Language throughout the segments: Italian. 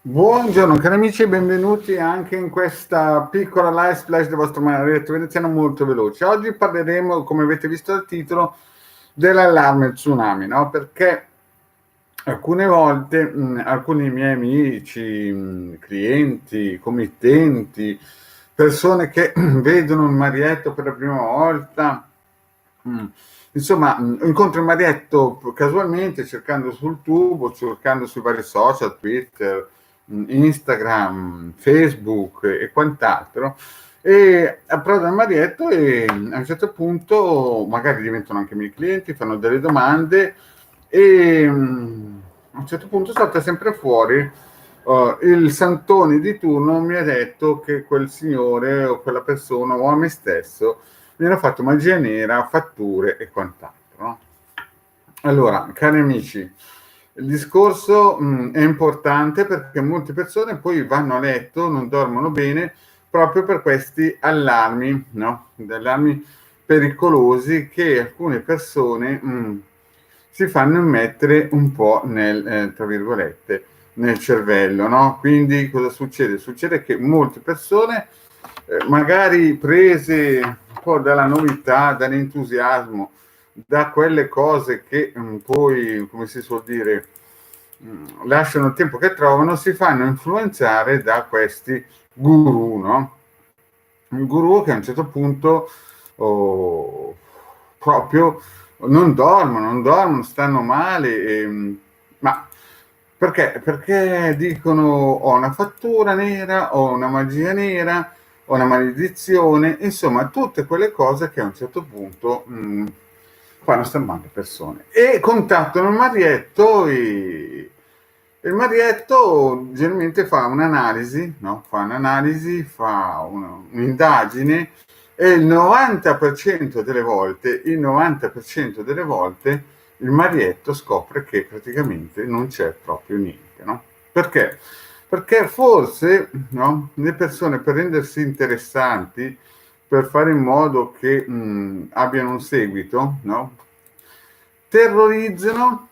Buongiorno cari amici e benvenuti anche in questa piccola live splash del vostro maledetto veneziano molto veloce. Oggi parleremo, come avete visto dal titolo, dell'allarme tsunami, no? Perché alcune volte alcuni miei amici, clienti, committenti, persone che vedono il marietto per la prima volta, mh, insomma, incontro il marietto casualmente cercando sul tubo, cercando sui vari social, Twitter, Instagram, Facebook e quant'altro, e approdo al marietto e a un certo punto magari diventano anche miei clienti, fanno delle domande e a un certo punto salta sempre fuori il santone di turno mi ha detto che quel signore o quella persona o a me stesso mi hanno fatto magia nera, fatture e quant'altro, no? Allora, cari amici, il discorso è importante perché molte persone poi vanno a letto, non dormono bene proprio per questi allarmi, no? Allarmi pericolosi che alcune persone si fanno immettere un po' nel, tra virgolette, nel cervello, no? Quindi cosa succede? Succede che molte persone, magari prese un po' dalla novità, dall'entusiasmo, da quelle cose che poi, come si suol dire, lasciano il tempo che trovano, si fanno influenzare da questi guru, no? Un guru che a un certo punto oh, proprio non dormono, stanno male, ma perché? Perché dicono ho una fattura nera, ho una magia nera, ho una maledizione, insomma tutte quelle cose che a un certo punto fanno stampare persone e contattano il marietto e il marietto generalmente fa un'analisi, no? Fa un'indagine e il 90% delle volte il marietto scopre che praticamente non c'è proprio niente, no? Perché? Perché forse, no, le persone per rendersi interessanti, per fare in modo che abbiano un seguito, no? terrorizzano,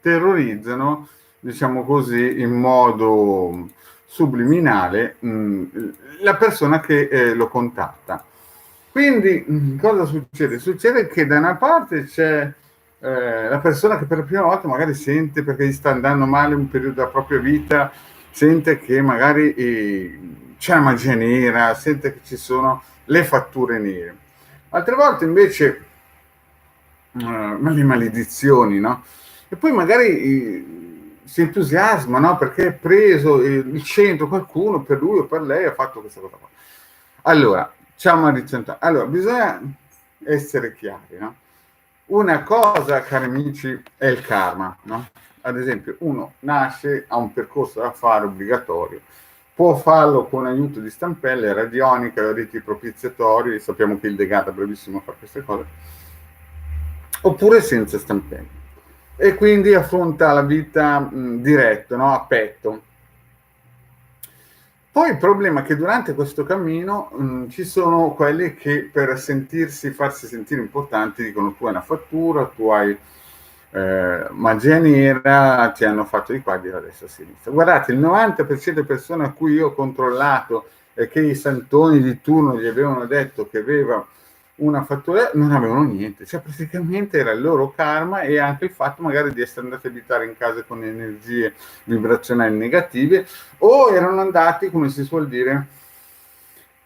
terrorizzano, diciamo così, in modo subliminale la persona che lo contatta. Quindi cosa succede? Succede che da una parte c'è la persona che per la prima volta magari sente perché gli sta andando male un periodo della propria vita, sente che magari c'è la magia nera, sente che ci sono le fatture nere. Altre volte invece le maledizioni, no? E poi magari si entusiasma, no? Perché è preso il centro, qualcuno per lui o per lei ha fatto questa cosa qua. Allora, ciao Maurizio. Allora, bisogna essere chiari, no? Una cosa, cari amici, è il karma, no? Ad esempio, uno nasce, ha un percorso da fare obbligatorio, può farlo con aiuto di stampelle, radionica, riti propiziatori, sappiamo che il Degata è bravissimo a fare queste cose, oppure senza stampelle. E quindi affronta la vita diretto, no? A petto. Poi il problema è che durante questo cammino ci sono quelli che per farsi sentire importanti dicono tu hai una fattura, tu hai magia nera, ti hanno fatto di qua, di là, a destra, a sinistra. Guardate, il 90% delle persone a cui io ho controllato e che i santoni di turno gli avevano detto che aveva una fattura, non avevano niente, cioè praticamente era il loro karma e anche il fatto magari di essere andati a abitare in case con energie vibrazionali negative o erano andati, come si suol dire,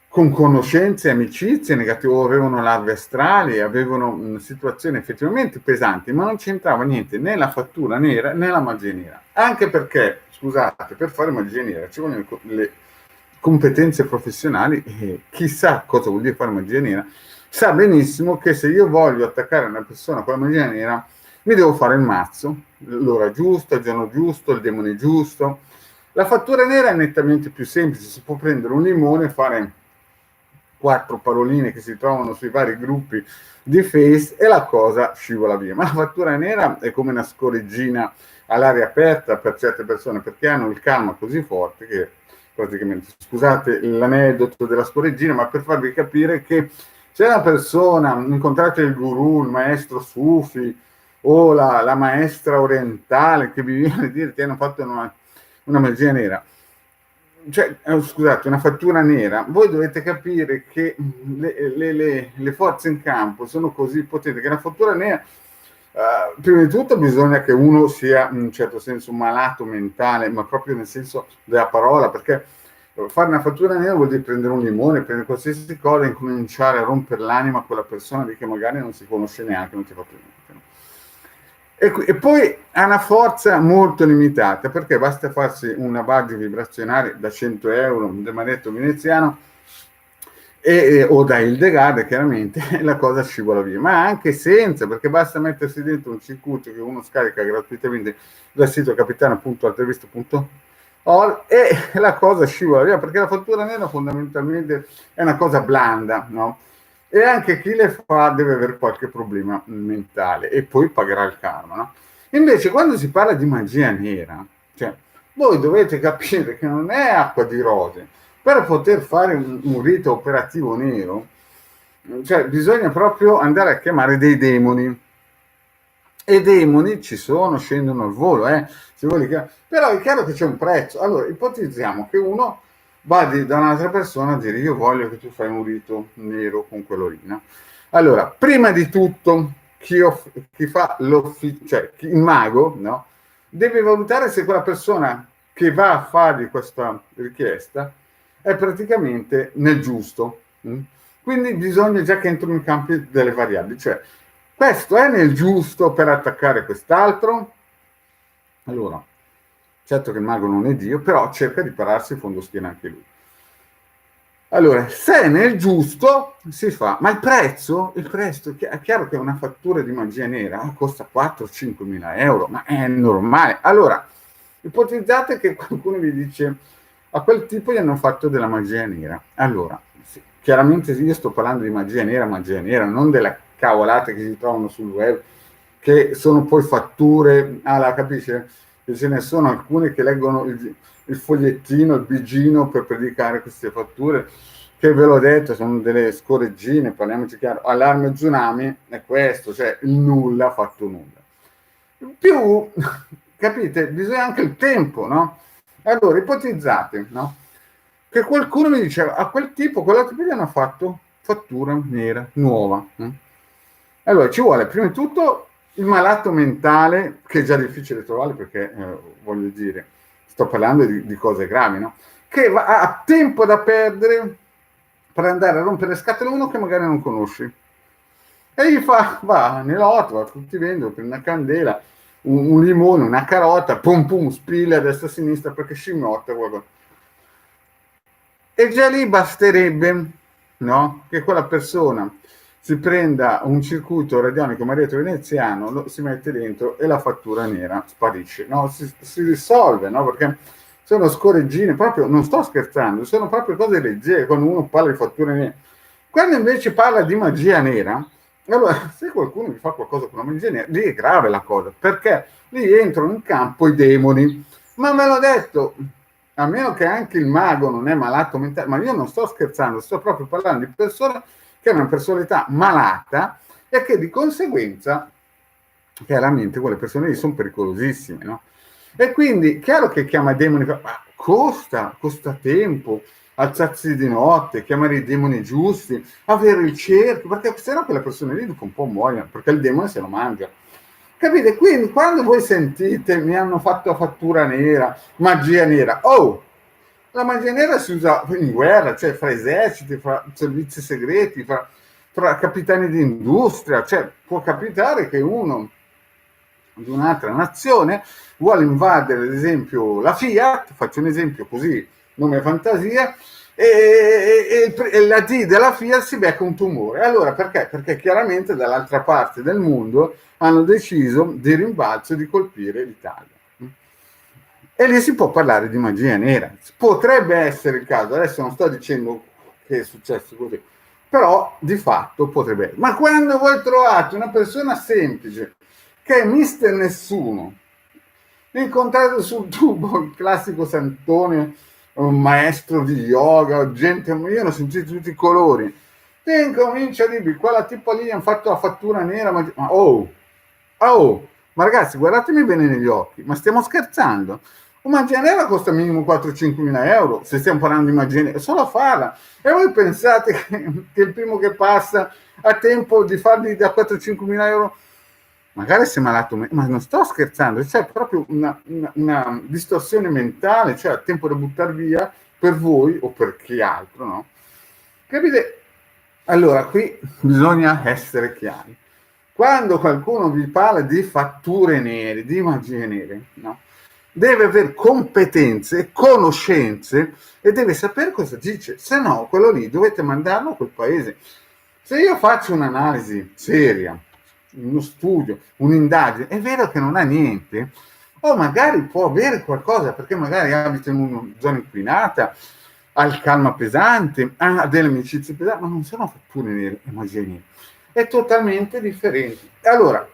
con conoscenze, amicizie negative, o avevano larve astrali, avevano situazioni effettivamente pesanti, ma non c'entrava niente né la fattura nera né la magia nera. Anche perché, scusate, per fare magia nera ci vogliono le competenze professionali e chissà cosa vuol dire fare magia nera, sa benissimo che se io voglio attaccare una persona con la magia nera mi devo fare il mazzo, l'ora giusta, il giorno giusto, il demone giusto. La fattura nera è nettamente più semplice, si può prendere un limone e fare quattro paroline che si trovano sui vari gruppi di Face e la cosa scivola via. Ma la fattura nera è come una scoreggina all'aria aperta per certe persone perché hanno il karma così forte che praticamente, scusate l'aneddoto della scoreggina, ma per farvi capire che se una persona, incontrate il guru, il maestro Sufi o la maestra orientale che vi viene a dire ti hanno fatto una magia nera, cioè, scusate, una fattura nera, voi dovete capire che le forze in campo sono così potenti che la fattura nera, prima di tutto bisogna che uno sia in un certo senso malato mentale, ma proprio nel senso della parola, perché fare una fattura nera vuol dire prendere un limone, prendere qualsiasi cosa e incominciare a rompere l'anima a quella persona di che magari non si conosce neanche, non ti fa più niente. No? E poi ha una forza molto limitata, perché basta farsi un lavaggio vibrazionale da 100 euro, un demanetto veneziano, o da Hildegard, chiaramente, la cosa scivola via. Ma anche senza, perché basta mettersi dentro un circuito che uno scarica gratuitamente dal sito capitano.altervista.org e la cosa scivola via, perché la fattura nera fondamentalmente è una cosa blanda, no? E anche chi le fa deve avere qualche problema mentale e poi pagherà il karma, no? Invece quando si parla di magia nera, cioè, voi dovete capire che non è acqua di rose. Per poter fare un rito operativo nero, cioè, bisogna proprio andare a chiamare dei demoni. E demoni ci sono, scendono al volo, se vuoi però è chiaro che c'è un prezzo. Allora, ipotizziamo che uno va da un'altra persona a dire io voglio che tu fai un rito nero con quello lì, no? Allora, prima di tutto, chi fa cioè il mago, no? Deve valutare se quella persona che va a fargli questa richiesta è praticamente nel giusto. Quindi bisogna già che entrino in campo delle variabili, cioè questo è nel giusto per attaccare quest'altro? Allora, certo che il mago non è Dio, però cerca di pararsi in fondo schiena anche lui. Allora, se è nel giusto, si fa. Ma il prezzo è chiaro che una fattura di magia nera costa 4-5 mila euro, ma è normale. Allora, ipotizzate che qualcuno vi dice a quel tipo gli hanno fatto della magia nera. Allora, sì, chiaramente io sto parlando di magia nera, non della cavolate che si trovano sul web, che sono poi fatture, capisce? E ce ne sono alcune che leggono il fogliettino, il bigino per predicare queste fatture, che ve l'ho detto, sono delle scoreggine, parliamoci chiaro, allarme tsunami è questo, cioè il nulla fatto nulla. In più, capite, bisogna anche il tempo, no? Allora, ipotizzate, no? Che qualcuno mi diceva, a quel tipo gli hanno fatto fattura nera, nuova. Allora, ci vuole prima di tutto il malato mentale, che è già difficile trovare perché, voglio dire, sto parlando di cose gravi, no? Che ha tempo da perdere per andare a rompere le scatole uno che magari non conosci. E gli va nell'orto, va tutti vendono, prende una candela, un limone, una carota, pum pum, spilla a destra e a sinistra perché scimmiotta qualcosa. E già lì basterebbe, no? Che quella persona si prenda un circuito radionico marietto veneziano, lo si mette dentro e la fattura nera sparisce, no? Si risolve, no? Perché sono scoreggine, proprio, non sto scherzando, sono proprio cose leggere quando uno parla di fatture nere. Quando invece parla di magia nera, allora se qualcuno mi fa qualcosa con la magia nera, lì è grave la cosa, perché lì entrano in campo i demoni. Ma me l'ho detto, a meno che anche il mago non è malato mentale, ma io non sto scherzando, sto proprio parlando di persone che hanno una personalità malata e che di conseguenza, chiaramente, quelle persone lì sono pericolosissime, no? E quindi, chiaro che chiama demoni, ma costa tempo, alzarsi di notte, chiamare i demoni giusti, avere il cerchio, perché se no quelle persone lì dopo un po' muoiono, perché il demone se lo mangia. Capite? Quindi quando voi sentite mi hanno fatto fattura nera, magia nera, la magia nera si usa in guerra, cioè fra eserciti, fra servizi segreti, fra capitani di industria, cioè può capitare che uno di un'altra nazione vuole invadere, ad esempio, la Fiat, faccio un esempio così, nome fantasia, e la D della Fiat si becca un tumore. Allora perché? Perché chiaramente dall'altra parte del mondo hanno deciso di rimbalzo di colpire l'Italia. E lì si può parlare di magia nera. Potrebbe essere il caso, adesso non sto dicendo che è successo così, però di fatto potrebbe essere. Ma quando voi trovate una persona semplice che è mister nessuno, incontrate sul tubo il classico santone, un maestro di yoga, gente, io ne ho sentito tutti i colori, e incomincia a dirvi, quella tipo lì hanno fatto la fattura nera, ma ragazzi, guardatemi bene negli occhi, ma stiamo scherzando? Una magia nera costa minimo 4-5 mila euro, se stiamo parlando di magia nera, solo a farla. E voi pensate che il primo che passa ha tempo di farli da 4-5 mila euro? Magari sei malato, ma non sto scherzando, c'è proprio una distorsione mentale, cioè tempo da buttare via per voi o per chi altro, no? Capite? Allora, qui bisogna essere chiari. Quando qualcuno vi parla di fatture nere, di magie nere, no? Deve avere competenze, conoscenze e deve sapere cosa dice, se no quello lì dovete mandarlo a quel paese. Se io faccio un'analisi seria, uno studio, un'indagine, è vero che non ha niente, o magari può avere qualcosa perché magari abita in una zona inquinata, ha il calma pesante, ha delle amicizie pesanti, ma non sono fatture nere e magie nere, è totalmente differente. Allora,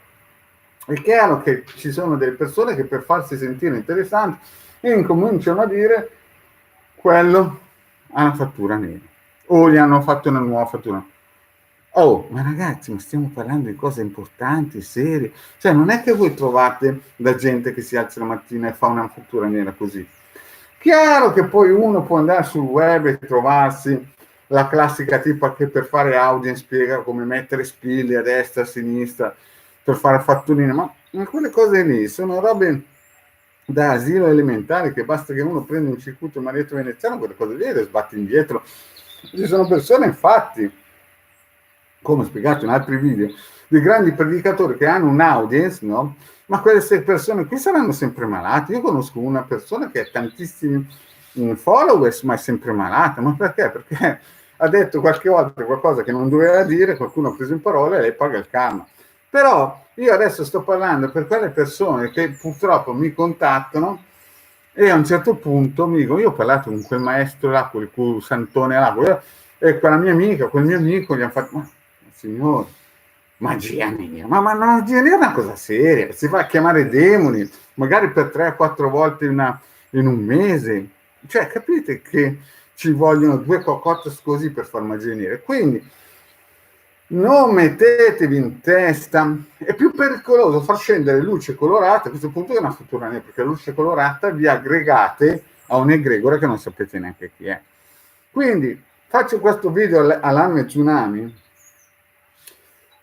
è chiaro che ci sono delle persone che per farsi sentire interessanti incominciano a dire quello ha una fattura nera o gli hanno fatto una nuova fattura. Oh, ma ragazzi, ma stiamo parlando di cose importanti, serie. Cioè, non è che voi trovate la gente che si alza la mattina e fa una fattura nera così. Chiaro che poi uno può andare sul web e trovarsi la classica tipa che per fare audience spiega come mettere spilli a destra, a sinistra, per fare fatturine, ma quelle cose lì sono robe da asilo elementare che basta che uno prenda un circuito marietto veneziano, quelle cose lì le sbatti indietro. Ci sono persone, infatti, come spiegato in altri video, di grandi predicatori che hanno un'audience, no? Ma quelle persone qui saranno sempre malate. Io conosco una persona che ha tantissimi followers, ma è sempre malata. Ma perché? Perché ha detto qualche volta qualcosa che non doveva dire, qualcuno ha preso in parola e lei paga il karma. Però io adesso sto parlando per quelle persone che purtroppo mi contattano e a un certo punto mi dicono, io ho parlato con quel maestro là, quel santone là, e quella mia amica, quel mio amico gli hanno fatto, ma signore, magia nera, ma la magia nera è una cosa seria, si va a chiamare demoni, magari per 3-4 volte in un mese, cioè capite che ci vogliono 2 cocotte così per far magia nera, quindi non mettetevi in testa, è più pericoloso far scendere luce colorata, a questo punto è una fattura nera, perché la luce colorata vi aggregate a un egregore che non sapete neanche chi è. Quindi faccio questo video all'anno tsunami,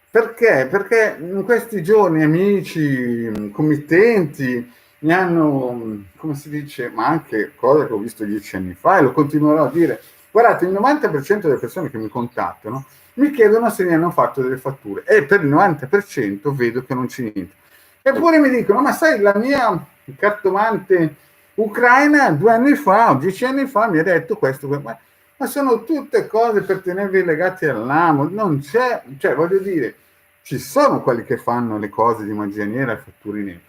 perché? Perché in questi giorni amici, committenti mi hanno, come si dice, ma anche cose che ho visto 10 anni fa e lo continuerò a dire, guardate, il 90% delle persone che mi contattano mi chiedono se mi hanno fatto delle fatture e per il 90% vedo che non c'è niente. Eppure mi dicono, ma sai, la mia cartomante ucraina 2 anni fa o 10 anni fa mi ha detto questo, ma sono tutte cose per tenervi legati all'amo, non c'è, cioè voglio dire, ci sono quelli che fanno le cose di magia nera e fatture nere,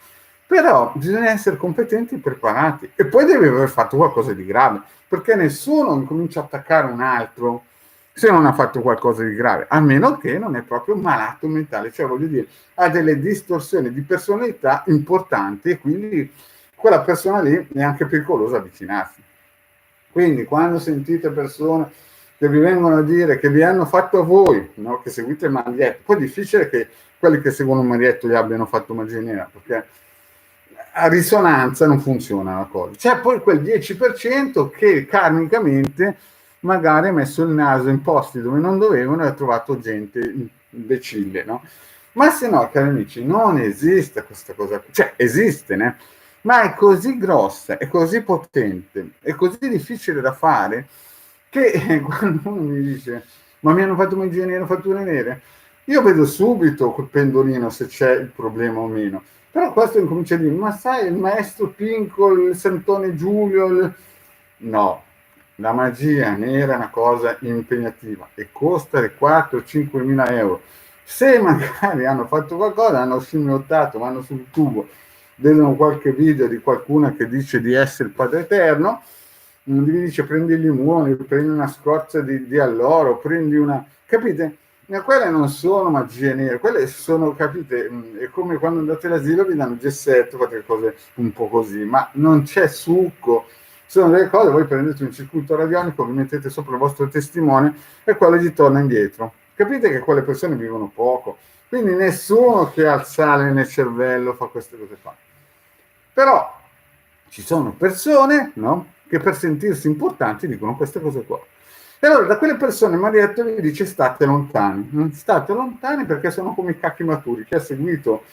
però bisogna essere competenti e preparati e poi devi aver fatto qualcosa di grave, perché nessuno incomincia a attaccare un altro se non ha fatto qualcosa di grave, a meno che non è proprio malato mentale, cioè voglio dire, ha delle distorsioni di personalità importanti e quindi quella persona lì è anche pericolosa avvicinarsi. Quindi quando sentite persone che vi vengono a dire che vi hanno fatto a voi, no? Che seguite il Marietto, poi è difficile che quelli che seguono il Marietto gli abbiano fatto magia nera, perché a risonanza non funziona la cosa. C'è poi quel 10% che karmicamente magari ha messo il naso in posti dove non dovevano e ha trovato gente imbecille, no? Ma se no, cari amici, non esiste questa cosa, cioè esiste, né? Ma è così grossa, è così potente, è così difficile da fare che quando uno mi dice ma mi hanno fatto magia nera, fatture nere, io vedo subito col pendolino se c'è il problema o meno. Però questo incomincia a dire, ma sai, il maestro Pinco, il Santone Giulio, no, la magia nera è una cosa impegnativa e costa 4-5 mila euro. Se magari hanno fatto qualcosa, hanno scimmiottato, vanno sul tubo, vedono qualche video di qualcuno che dice di essere il Padre Eterno, gli dice prendi il limone, prendi una scorza di alloro, prendi una... Capite? Ma quelle non sono magie nere, quelle sono, capite, è come quando andate all'asilo vi danno il gessetto, fate cose un po' così, ma non c'è succo, sono delle cose, voi prendete un circuito radionico, vi mettete sopra il vostro testimone e quello gli torna indietro. Capite che quelle persone vivono poco, quindi nessuno che ha il sale nel cervello fa queste cose qua. Però ci sono persone, no, che per sentirsi importanti dicono queste cose qua. E allora da quelle persone Marietto gli dice state lontani perché sono come i cacchi maturi. Chi ha seguito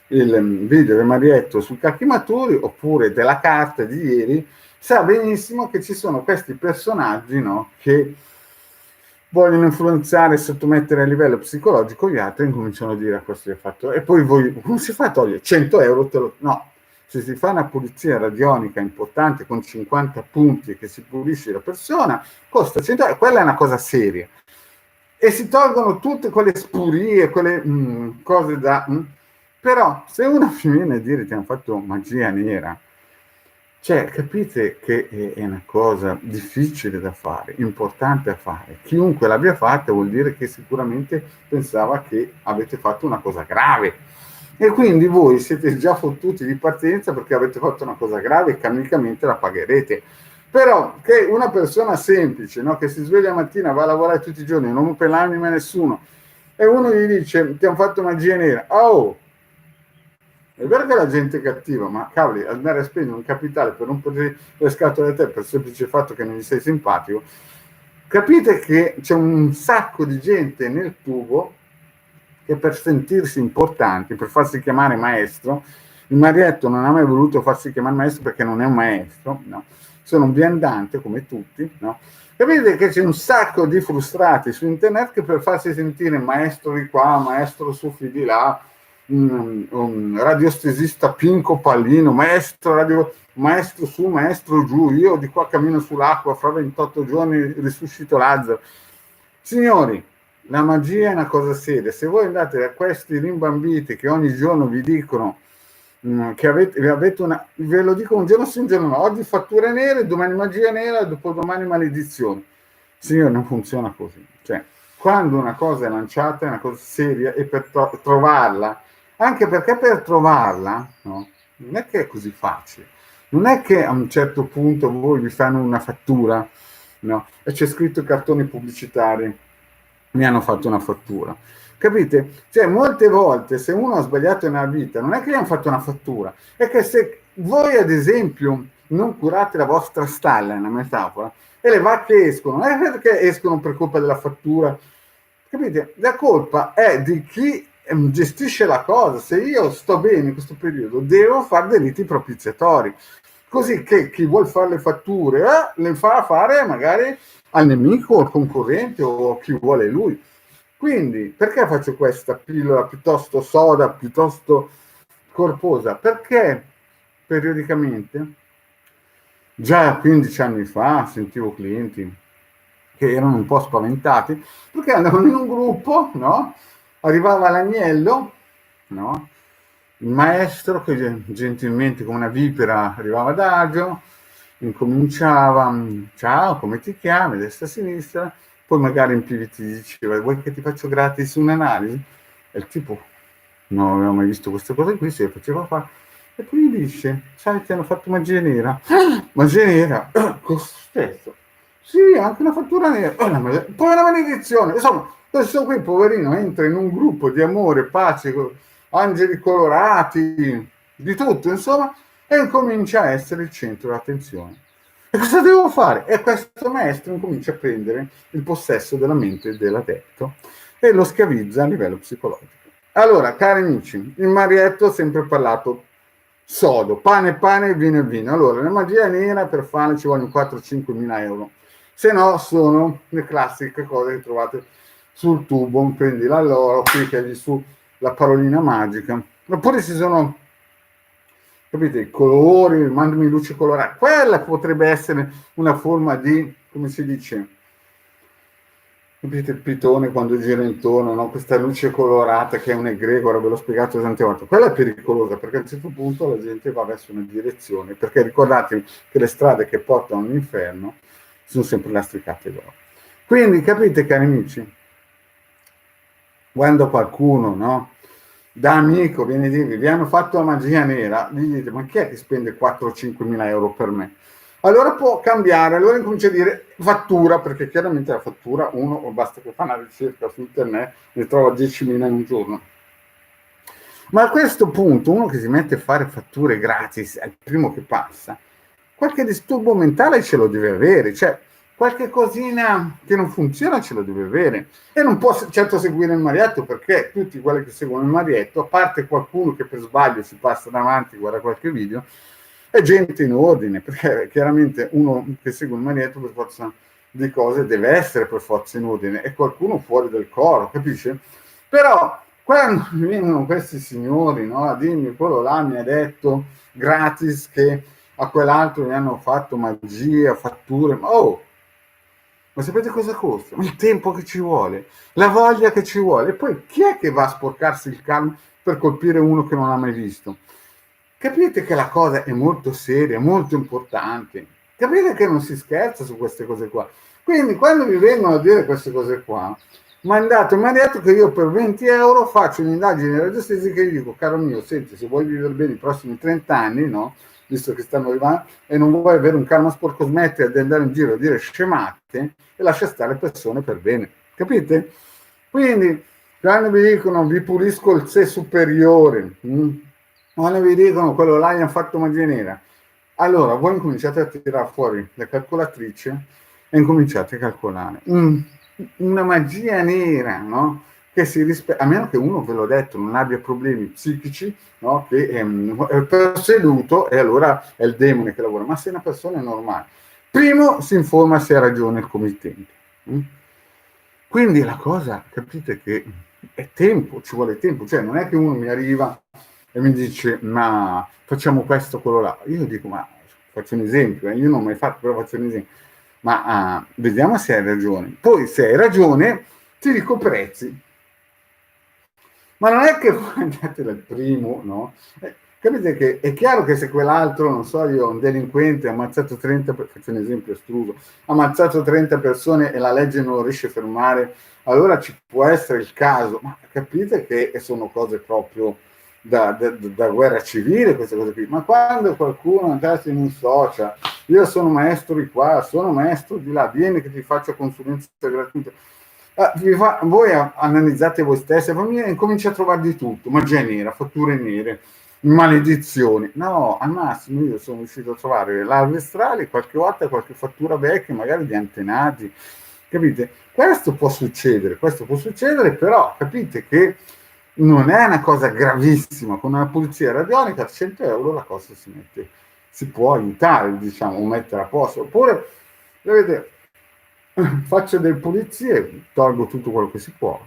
il video di Marietto sui cacchi maturi oppure della carta di ieri sa benissimo che ci sono questi personaggi, no, che vogliono influenzare e sottomettere a livello psicologico gli altri, incominciano a dire a questo è fatto. E poi voi, come si fa a togliere 100 euro? No, se si fa una pulizia radionica importante con 50 punti che si pulisce la persona, costa 100 euro, quella è una cosa seria. E si tolgono tutte quelle spurie, quelle cose da... Però se uno mi viene a dire che hanno fatto magia nera, cioè, capite che è una cosa difficile da fare, importante da fare. Chiunque l'abbia fatta vuol dire che sicuramente pensava che avete fatto una cosa grave. E quindi voi siete già fottuti di partenza perché avete fatto una cosa grave e camicamente la pagherete. Però che una persona semplice, no, che si sveglia mattina, va a lavorare tutti i giorni, non rompe l'anima a nessuno, e uno gli dice ti hanno fatto magia nera, oh! È vero che la gente è cattiva, ma cavoli, andare a spendere un capitale per rompere le scatole a te per il semplice fatto che non gli sei simpatico, capite che c'è un sacco di gente nel tubo che per sentirsi importanti, per farsi chiamare maestro, il Marietto non ha mai voluto farsi chiamare maestro perché non è un maestro, no? Sono un viandante come tutti, no? Capite che c'è un sacco di frustrati su internet che per farsi sentire maestro di qua, maestro sufi di là, un radiostesista Pinco Pallino, maestro su, maestro giù, io di qua cammino sull'acqua, fra 28 giorni risuscito Lazzaro. Signori, la magia è una cosa seria. Se voi andate da questi rimbambiti che ogni giorno vi dicono che avete una, ve lo dico un giorno sì, un giorno no, oggi fatture nere, domani magia nera, dopodomani maledizione. Signori, non funziona così. Cioè, quando una cosa è lanciata è una cosa seria e per trovarla, anche perché per trovarla, no, non è che è così facile. Non è che a un certo punto voi vi fanno una fattura, no, e c'è scritto cartoni pubblicitari, mi hanno fatto una fattura. Capite? Cioè, molte volte se uno ha sbagliato nella vita, non è che gli hanno fatto una fattura, è che se voi, ad esempio, non curate la vostra stalla, è una metafora, e le vacche escono, non è perché escono per colpa della fattura, capite? La colpa è di chi gestisce la cosa. Se io sto bene in questo periodo, devo fare dei riti propiziatori, così che chi vuol fare le fatture le fa fare magari al nemico, al concorrente o a chi vuole lui. Quindi, perché faccio questa pillola piuttosto soda, piuttosto corposa? Perché periodicamente, già 15 anni fa, sentivo clienti che erano un po' spaventati, perché andavano in un gruppo, no? Arrivava l'agnello, no? Il maestro che gentilmente come una vipera arrivava ad agio, incominciava, ciao, come ti chiami, destra a sinistra, poi magari in più ti diceva, vuoi che ti faccio gratis un'analisi? E il tipo non aveva mai visto queste cose qui, se le faceva fare. E poi gli dice, sai, ti hanno fatto magia nera. Magia nera? Cosa stesso? Sì, anche una fattura nera. Poi una maledizione. Insomma, questo qui, poverino, entra in un gruppo di amore, pace, angeli colorati, di tutto, insomma, e incomincia a essere il centro dell'attenzione. E cosa devo fare? E questo maestro incomincia a prendere il possesso della mente dell'adepto e lo schiavizza a livello psicologico. Allora, cari amici, il Marietto ha sempre parlato sodo, pane, vino e vino. Allora, la magia nera per farla ci vogliono 4-5 mila euro, se no sono le classiche cose che trovate sul tubo, prendi l'alloro, clicchi su la parolina magica, oppure ci sono, capite, i colori, mandami luce colorata, quella potrebbe essere una forma di, come si dice, capite, il pitone quando gira intorno, no? Questa luce colorata che è un egregore, ve l'ho spiegato tante volte, quella è pericolosa perché a un certo punto la gente va verso una direzione, perché ricordatevi che le strade che portano all'inferno sono sempre lastricate d'oro. Quindi capite, cari amici, quando qualcuno, no, da amico viene a dirvi vi hanno fatto la magia nera, gli dite ma chi è che spende 4-5 mila euro per me? Allora può cambiare, allora incomincia a dire fattura, perché chiaramente la fattura uno basta che fa una ricerca su internet ne trova 10.000 in un giorno. Ma a questo punto uno che si mette a fare fatture gratis è il primo che passa, qualche disturbo mentale ce lo deve avere, cioè qualche cosina che non funziona ce lo deve avere, e non può certo seguire il marietto, perché tutti quelli che seguono il marietto, a parte qualcuno che per sbaglio si passa davanti, guarda qualche video, è gente in ordine, perché chiaramente uno che segue il marietto per forza di cose deve essere per forza in ordine, e qualcuno fuori del coro, capisce? Però quando vengono questi signori, no, a dirmi quello là mi ha detto gratis che a quell'altro gli hanno fatto magia, fatture, ma sapete cosa costa? Il tempo che ci vuole, la voglia che ci vuole, e poi chi è che va a sporcarsi il calmo per colpire uno che non ha mai visto? Capite che la cosa è molto seria, molto importante, capite che non si scherza su queste cose qua. Quindi quando vi vengono a dire queste cose qua, mandato, mi ha detto che io per 20 euro faccio un'indagine radiostesica e gli dico, caro mio, senti, se vuoi vivere bene i prossimi 30 anni, no? Visto che stanno arrivando, e non vuoi avere un karma sporco, smetti di andare in giro a dire scemate e lascia stare le persone per bene, capite? Quindi quando vi dicono vi pulisco il sé superiore, quando vi dicono quello là gli hanno fatto magia nera, allora voi incominciate a tirare fuori la calcolatrice e incominciate a calcolare. Una magia nera, no? Che si rispetta, a meno che uno, ve l'ho detto, non abbia problemi psichici, no? Che è posseduto, e allora è il demone che lavora. Ma se una persona è normale, primo si informa se ha ragione il committente. Quindi la cosa, capite che è tempo, ci vuole tempo, cioè non è che uno mi arriva e mi dice ma facciamo questo, quello là. Io dico, ma faccio un esempio, io non ho mai fatto, però faccio un esempio, ma vediamo se hai ragione. Poi se hai ragione ti dico prezzi. Ma non è che voi andate dal primo, no? Capite che è chiaro che se quell'altro, non so io, un delinquente ha ammazzato 30, faccio un esempio astruso, ha ammazzato 30 persone e la legge non lo riesce a fermare, allora ci può essere il caso, ma capite che sono cose proprio da guerra civile queste cose qui. Ma quando qualcuno entrasse in un social, io sono maestro di qua, sono maestro di là, vieni che ti faccio consulenza gratuita, voi analizzate voi stessi, e comincia a trovare di tutto, magia nera, fatture nere, maledizioni. No, al massimo io sono riuscito a trovare larve astrali, qualche volta qualche fattura vecchia, magari di antenati, capite? Questo può succedere, però capite che non è una cosa gravissima. Con una pulizia radionica a 100 euro la cosa si può aiutare, diciamo, o mettere a posto. Oppure, vedete, faccio delle pulizie, tolgo tutto quello che si può.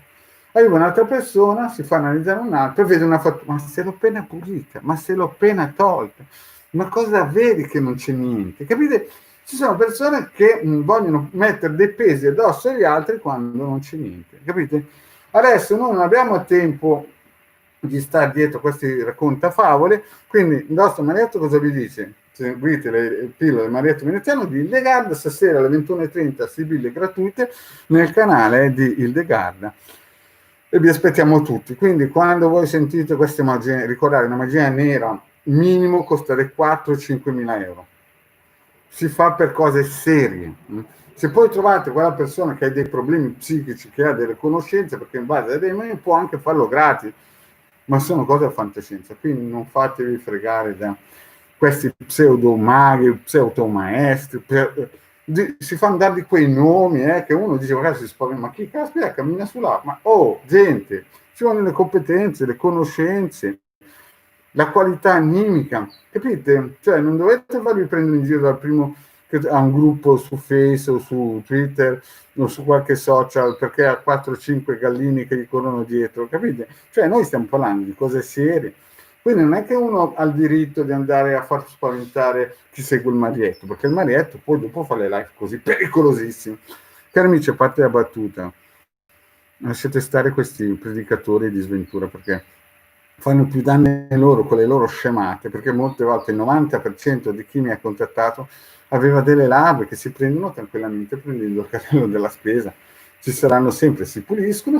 Arriva un'altra persona, si fa analizzare un altro, vede una fattura, ma se l'ho appena pulita, ma se l'ho appena tolta, ma cosa vedi che non c'è niente? Capite? Ci sono persone che vogliono mettere dei pesi addosso agli altri quando non c'è niente, capite? Adesso noi non abbiamo tempo di stare dietro questi raccontafavole, quindi il nostro Marietto cosa vi dice? Seguite le pillole del Marietto Veneziano di Hildegard, stasera alle 21:30 sibille gratuite nel canale di Hildegard, e vi aspettiamo tutti. Quindi quando voi sentite queste magie, ricordate, una magia nera minimo costa 4-5 mila euro, si fa per cose serie. Se poi trovate quella persona che ha dei problemi psichici, che ha delle conoscenze, perché in base ai demoni può anche farlo gratis, ma sono cose a fantascienza, quindi non fatevi fregare da questi pseudo maghi, pseudo maestri, si fanno dare di quei nomi che uno dice magari si spaventa, ma chi caspita cammina sull'acqua? Ma gente, ci vogliono le competenze, le conoscenze, la qualità animica, capite? Cioè non dovete farvi prendere in giro dal primo che ha un gruppo su Facebook o su Twitter o su qualche social perché ha 4-5 gallini che gli corrono dietro, capite? Cioè noi stiamo parlando di cose serie, quindi non è che uno ha il diritto di andare a far spaventare chi segue il Marietto, perché il Marietto poi dopo fa le live così pericolosissime. Cari amici, a parte la battuta, lasciate stare questi predicatori di sventura, perché fanno più danni loro con le loro scemate, perché molte volte il 90% di chi mi ha contattato aveva delle larve che si prendono tranquillamente prendendo il carrello della spesa. Ci saranno sempre, si ripuliscono.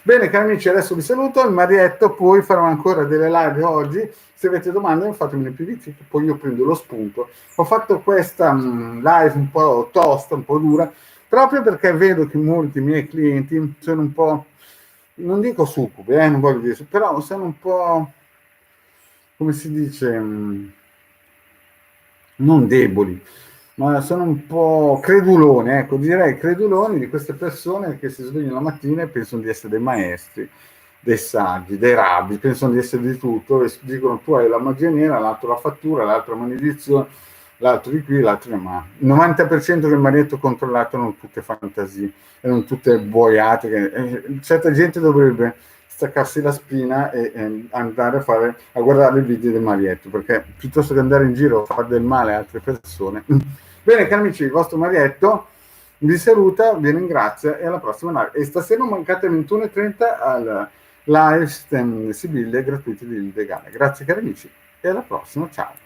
Bene, cari amici, adesso vi saluto. Il Marietto, poi farò ancora delle live oggi. Se avete domande fatemele più che poi io prendo lo spunto. Ho fatto questa live un po' tosta, un po' dura, proprio perché vedo che molti miei clienti sono un po', non dico succubi, non voglio dire, però sono un po', come si dice, non deboli, ma sono un po' creduloni, ecco, direi creduloni di queste persone che si svegliano la mattina e pensano di essere dei maestri, dei saggi, dei rabbi, pensano di essere di tutto e dicono tu hai la magia nera, l'altro la fattura, l'altro la maledizione, l'altro di qui, l'altro di là. Il 90% del marietto controllato non tutte fantasie e non tutte boiate. Certa gente dovrebbe staccarsi la spina e andare a guardare i video del marietto, perché piuttosto che andare in giro a fare del male a altre persone. Bene, cari amici, il vostro marietto vi saluta, vi ringrazia e alla prossima live. E stasera non mancate alle 21:30 al live STEM Sibille gratuiti di Legale. Grazie cari amici e alla prossima, ciao.